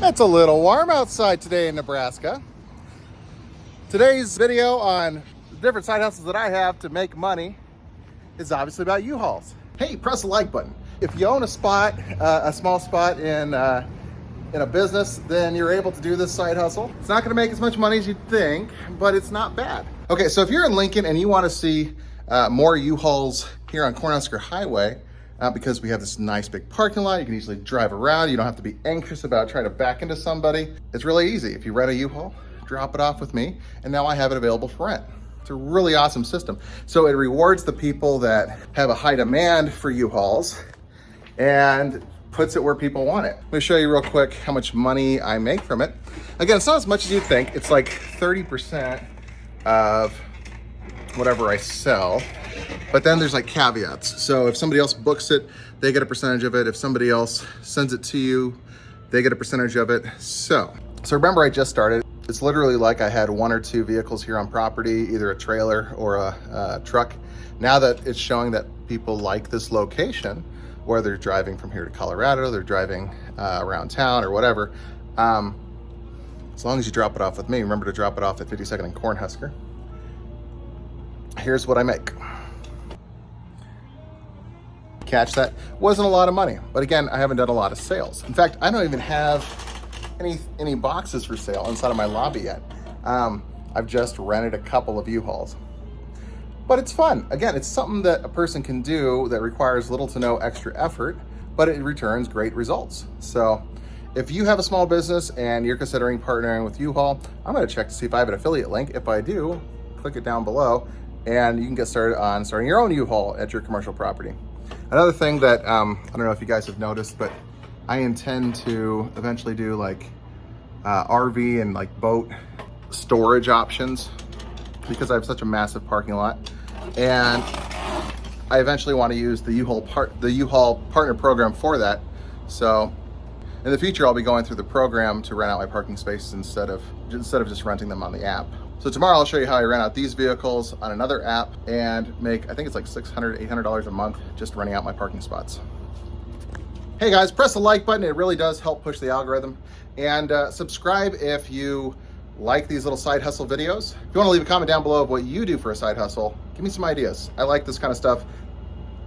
It's a little warm outside today in Nebraska. Today's video on the different side hustles that I have to make money is obviously about U-Hauls. Hey, press the like button. If you own a spot, a small spot in a business, then you're able to do this side hustle. It's not gonna make as much money as you'd think, but it's not bad. Okay, so if you're in Lincoln and you wanna see more U-Hauls here on Cornhusker Highway, because we have this nice big parking lot, you can easily drive around. You don't have to be anxious about trying to back into somebody. It's really easy. If you rent a U-Haul, drop it off with me, and now I have it available for rent. It's a really awesome system. So it rewards the people that have a high demand for U-Hauls and puts it where people want it. Let me show you real quick how much money I make from it. Again, it's not as much as you'd think. It's like 30% of whatever I sell. But then there's like caveats. So if somebody else books it, they get a percentage of it. If somebody else sends it to you, they get a percentage of it. So remember, I just started. It's literally like I had one or two vehicles here on property, either a trailer or a truck. Now that it's showing that people like this location, whether they're driving from here to Colorado, they're driving around town or whatever, as long as you drop it off with me, remember to drop it off at 52nd and Cornhusker. Here's what I make. Catch that? Wasn't a lot of money, but again, I haven't done a lot of sales. In fact, I don't even have any boxes for sale inside of my lobby yet. I've just rented a couple of U-Hauls, but it's fun. Again, it's something that a person can do that requires little to no extra effort, but it returns great results. So if you have a small business and you're considering partnering with U-Haul, I'm gonna check to see if I have an affiliate link. If I do, click it down below and you can get started on starting your own U-Haul at your commercial property. Another thing that, I don't know if you guys have noticed, but I intend to eventually do like RV and like boat storage options because I have such a massive parking lot. And I eventually want to use the U-Haul partner program for that. So in the future, I'll be going through the program to rent out my parking spaces instead of just renting them on the app. So tomorrow I'll show you how I rent out these vehicles on another app and make, I think it's like $600, $800 a month just renting out my parking spots. Hey guys, press the like button. It really does help push the algorithm. And subscribe if you like these little side hustle videos. If you want to leave a comment down below of what you do for a side hustle, give me some ideas. I like this kind of stuff.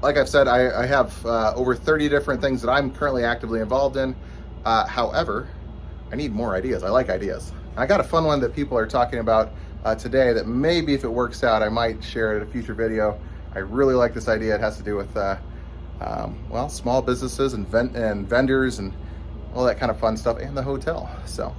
Like I've said, I have over 30 different things that I'm currently actively involved in. However, I need more ideas. I like ideas. I got a fun one that people are talking about today that maybe if it works out, I might share it in a future video. I really like this idea. It has to do with, well, small businesses and vendors and all that kind of fun stuff and the hotel. So.